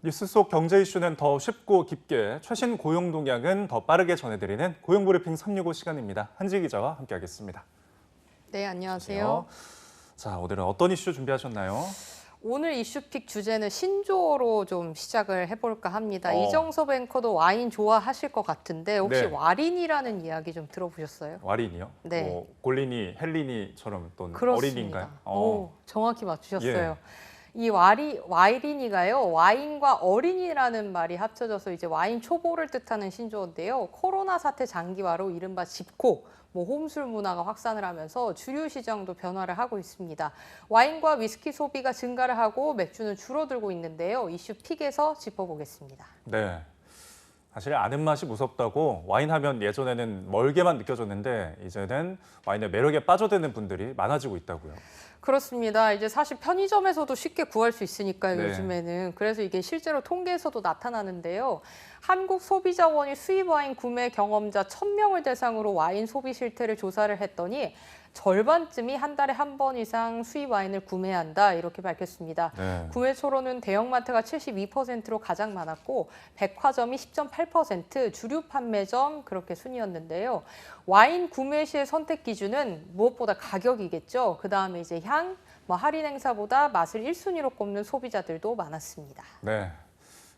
뉴스 속 경제 이슈는 더 쉽고 깊게, 최신 고용 동향은 더 빠르게 전해드리는 고용브리핑 365 시간입니다. 한지 기자와 함께하겠습니다. 네, 안녕하세요. 자, 오늘은 어떤 이슈 준비하셨나요? 오늘 이슈픽 주제는 신조어로 좀 시작을 해볼까 합니다. 이정섭 앵커도 와인 좋아하실 것 같은데 혹시 네. 와린이라는 이야기 좀 들어보셨어요? 와린이요? 네. 뭐 골린이, 헬린이처럼 또 그렇습니다. 어린이인가요? 오, 정확히 맞추셨어요. 예. 이 와이린이가요, 와인과 어린이라는 말이 합쳐져서 이제 와인 초보를 뜻하는 신조어인데요. 코로나 사태 장기화로 이른바 집코, 홈술 문화가 확산을 하면서 주류 시장도 변화를 하고 있습니다. 와인과 위스키 소비가 증가를 하고 맥주는 줄어들고 있는데요. 이슈 픽에서 짚어보겠습니다. 네. 사실 아는 맛이 무섭다고 와인 하면 예전에는 멀게만 느껴졌는데 이제는 와인의 매력에 빠져드는 분들이 많아지고 있다고요. 그렇습니다. 이제 사실 편의점에서도 쉽게 구할 수 있으니까요, 네. 요즘에는. 그래서 이게 실제로 통계에서도 나타나는데요. 한국소비자원이 수입 와인 구매 경험자 1,000명을 대상으로 와인 소비 실태를 조사를 했더니 절반쯤이 한 달에 한 번 이상 수입 와인을 구매한다, 이렇게 밝혔습니다. 네. 구매 초로는 대형마트가 72%로 가장 많았고 백화점이 10.8%, 주류 판매점 그렇게 순이었는데요. 와인 구매 시의 선택 기준은 무엇보다 가격이겠죠. 그다음에 이제 향, 할인 행사보다 맛을 1순위로 꼽는 소비자들도 많았습니다. 네.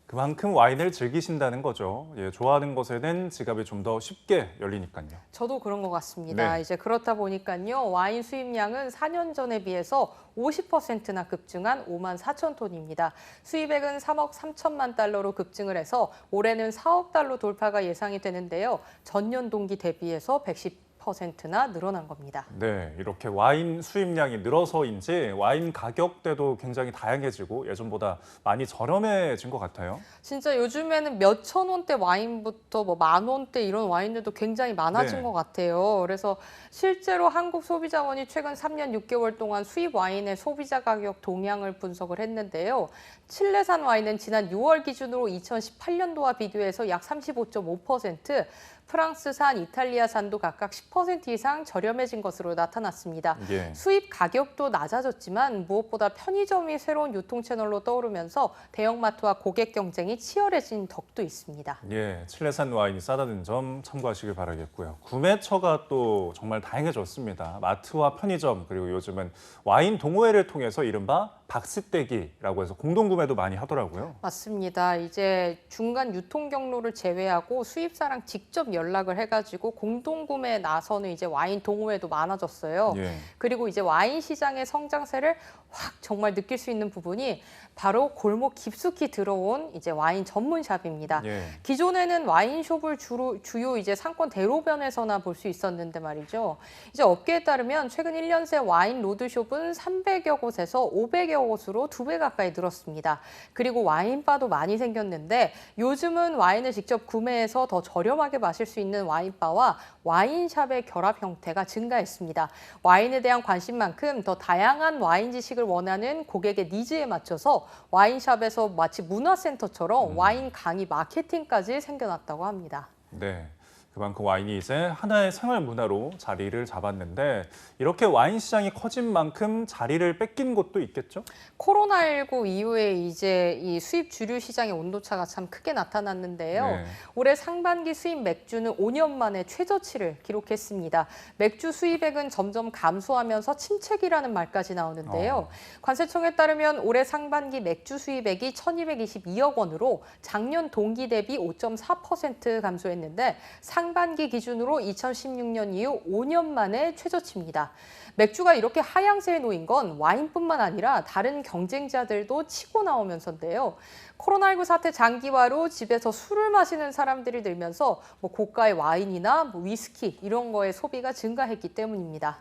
그만큼 와인을 즐기신다는 거죠. 예, 좋아하는 것에는 지갑이 좀 더 쉽게 열리니까요. 저도 그런 것 같습니다. 네. 이제 그렇다 보니까요. 와인 수입량은 4년 전에 비해서 50%나 급증한 5만 4천 톤입니다. 수입액은 3억 3천만 달러로 급증을 해서 올해는 4억 달러 돌파가 예상이 되는데요. 전년 동기 대비해서 110%나 늘어난 겁니다. 네, 이렇게 와인 수입량이 늘어서인지 와인 가격대도 굉장히 다양해지고 예전보다 많이 저렴해진 것 같아요. 진짜 요즘에는 몇 천 원대 와인부터 10,000원대 이런 와인들도 굉장히 많아진 네. 것 같아요. 그래서 실제로 한국소비자원이 최근 3년 6개월 동안 수입 와인의 소비자 가격 동향을 분석을 했는데요. 칠레산 와인은 지난 6월 기준으로 2018년도와 비교해서 약 35.5%, 프랑스산, 이탈리아산도 각각 10% 이상 저렴해진 것으로 나타났습니다. 예. 수입 가격도 낮아졌지만 무엇보다 편의점이 새로운 유통 채널로 떠오르면서 대형마트와 고객 경쟁이 치열해진 덕도 있습니다. 예, 칠레산 와인이 싸다는 점 참고하시길 바라겠고요. 구매처가 또 정말 다양해졌습니다. 마트와 편의점, 그리고 요즘은 와인 동호회를 통해서 이른바 박스떼기라고 해서 공동구매도 많이 하더라고요. 맞습니다. 이제 중간 유통 경로를 제외하고 수입사랑 직접 연락을 해가지고 공동구매에 나서는 이제 와인 동호회도 많아졌어요. 예. 그리고 이제 와인 시장의 성장세를 확 정말 느낄 수 있는 부분이 바로 골목 깊숙이 들어온 이제 와인 전문샵입니다. 예. 기존에는 와인숍을 주요 이제 상권 대로변에서나 볼 수 있었는데 말이죠. 이제 업계에 따르면 최근 1년 새 와인 로드숍은 300여 곳에서 500여 곳으로 2배 가까이 늘었습니다. 그리고 와인바도 많이 생겼는데 요즘은 와인을 직접 구매해서 더 저렴하게 마실 수 있는 와인바와 와인샵의 결합 형태가 증가했습니다. 와인에 대한 관심만큼 더 다양한 와인 지식을 원하는 고객의 니즈에 맞춰서 와인샵에서 마치 문화센터처럼 와인 강의 마케팅까지 생겨났다고 합니다. 네. 그만큼 와인이 이제 하나의 생활 문화로 자리를 잡았는데 이렇게 와인 시장이 커진 만큼 자리를 뺏긴 곳도 있겠죠? 코로나19 이후에 이제 이 수입 주류 시장의 온도차가 참 크게 나타났는데요. 네. 올해 상반기 수입 맥주는 5년 만에 최저치를 기록했습니다. 맥주 수입액은 점점 감소하면서 침체기라는 말까지 나오는데요. 관세청에 따르면 올해 상반기 맥주 수입액이 1,222억 원으로 작년 동기 대비 5.4% 감소했는데 상반기 기준으로 2016년 이후 5년 만에 최저치입니다. 맥주가 이렇게 하향세에 놓인 건 와인뿐만 아니라 다른 경쟁자들도 치고 나오면서인데요. 코로나19 사태 장기화로 집에서 술을 마시는 사람들이 늘면서 고가의 와인이나 위스키 이런 거의 소비가 증가했기 때문입니다.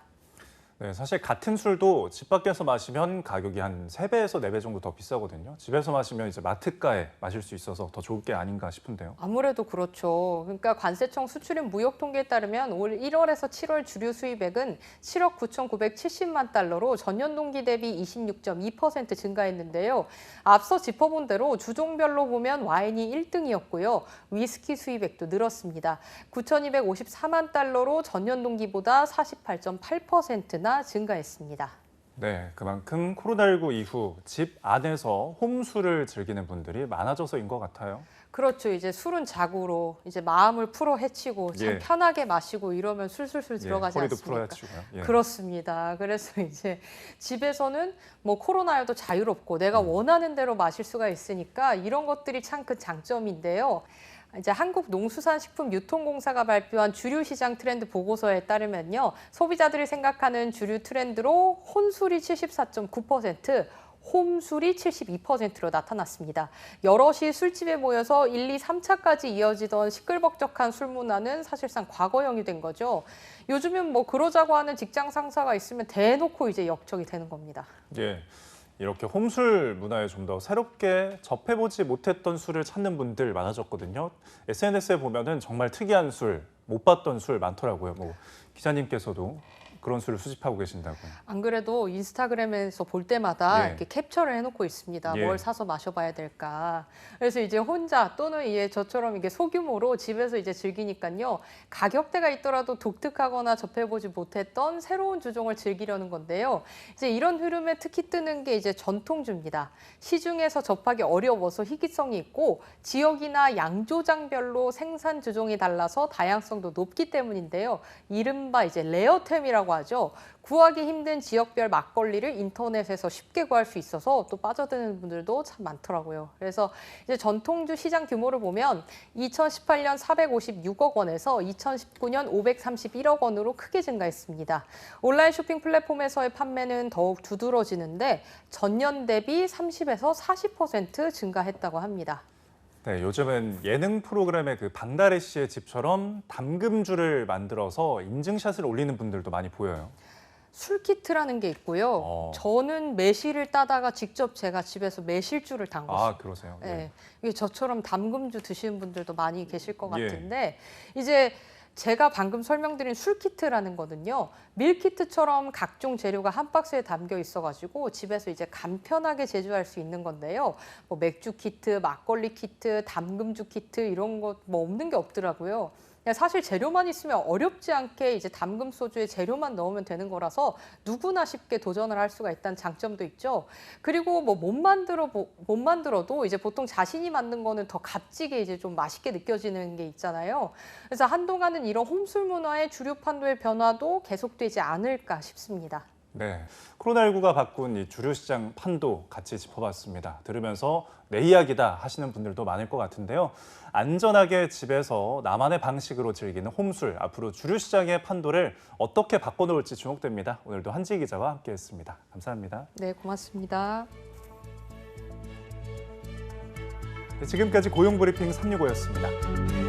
네, 사실 같은 술도 집 밖에서 마시면 가격이 한 3배에서 4배 정도 더 비싸거든요. 집에서 마시면 이제 마트가에 마실 수 있어서 더 좋을 게 아닌가 싶은데요. 아무래도 그렇죠. 그러니까 관세청 수출입 무역 통계에 따르면 올 1월에서 7월 주류 수입액은 7억 9,970만 달러로 전년 동기 대비 26.2% 증가했는데요. 앞서 짚어본 대로 주종별로 보면 와인이 1등이었고요. 위스키 수입액도 늘었습니다. 9,254만 달러로 전년 동기보다 48.8%나 증가했습니다. 네, 그만큼 코로나19 이후 집 안에서 홈술을 즐기는 분들이 많아져서인 것 같아요. 그렇죠. 이제 술은 자고로 이제 마음을 풀어 헤치고 참 예. 편하게 마시고 이러면 술술술 들어가지 허리도 않습니까? 풀어야치고요. 예. 그렇습니다. 그래서 이제 집에서는 뭐 코로나여도 자유롭고 내가 원하는 대로 마실 수가 있으니까 이런 것들이 참 큰 장점인데요. 이제 한국농수산식품유통공사가 발표한 주류 시장 트렌드 보고서에 따르면요. 소비자들이 생각하는 주류 트렌드로 혼술이 74.9%, 홈술이 72%로 나타났습니다. 여럿이 술집에 모여서 1, 2, 3차까지 이어지던 시끌벅적한 술 문화는 사실상 과거형이 된 거죠. 요즘은 뭐 그러자고 하는 직장 상사가 있으면 대놓고 이제 역적이 되는 겁니다. 예. 이렇게 홈술 문화에 좀 더 새롭게 접해보지 못했던 술을 찾는 분들 많아졌거든요. SNS에 보면은 정말 특이한 술, 못 봤던 술 많더라고요. 뭐 기자님께서도 그런 술을 수집하고 계신다고. 안 그래도 인스타그램에서 볼 때마다 예. 이렇게 캡처를 해놓고 있습니다. 예. 뭘 사서 마셔봐야 될까. 그래서 이제 혼자 또는 이제 저처럼 이게 소규모로 집에서 이제 즐기니까요. 가격대가 있더라도 독특하거나 접해보지 못했던 새로운 주종을 즐기려는 건데요. 이제 이런 흐름에 특히 뜨는 게 이제 전통주입니다. 시중에서 접하기 어려워서 희귀성이 있고 지역이나 양조장별로 생산 주종이 달라서 다양성도 높기 때문인데요. 이른바 이제 레어템이라고 하죠. 구하기 힘든 지역별 막걸리를 인터넷에서 쉽게 구할 수 있어서 또 빠져드는 분들도 참 많더라고요. 그래서 이제 전통주 시장 규모를 보면 2018년 456억 원에서 2019년 531억 원으로 크게 증가했습니다. 온라인 쇼핑 플랫폼에서의 판매는 더욱 두드러지는데 전년 대비 30에서 40% 증가했다고 합니다. 네, 요즘은 예능 프로그램의 그 박나래 씨의 집처럼 담금주를 만들어서 인증샷을 올리는 분들도 많이 보여요. 술키트라는 게 있고요. 저는 매실을 따다가 직접 제가 집에서 매실주를 담궜어요. 아, 그러세요? 네. 이게 저처럼 담금주 드시는 분들도 많이 계실 것 예. 같은데 이제 제가 방금 설명드린 술키트라는 거는요. 밀키트처럼 각종 재료가 한 박스에 담겨 있어가지고 집에서 이제 간편하게 제조할 수 있는 건데요. 뭐 맥주 키트, 막걸리 키트, 담금주 키트 이런 거 뭐 없는 게 없더라고요. 사실 재료만 있으면 어렵지 않게 이제 담금 소주에 재료만 넣으면 되는 거라서 누구나 쉽게 도전을 할 수가 있다는 장점도 있죠. 그리고 뭐 못 만들어도 이제 보통 자신이 만든 거는 더 값지게 이제 좀 맛있게 느껴지는 게 있잖아요. 그래서 한동안은 이런 홈술 문화의 주류 판도의 변화도 계속되지 않을까 싶습니다. 네, 코로나19가 바꾼 이 주류시장 판도 같이 짚어봤습니다. 들으면서 내 이야기다 하시는 분들도 많을 것 같은데요. 안전하게 집에서 나만의 방식으로 즐기는 홈술, 앞으로 주류시장의 판도를 어떻게 바꿔놓을지 주목됩니다. 오늘도 한지 기자와 함께했습니다. 감사합니다. 네, 고맙습니다. 네, 지금까지 고용브리핑 365였습니다.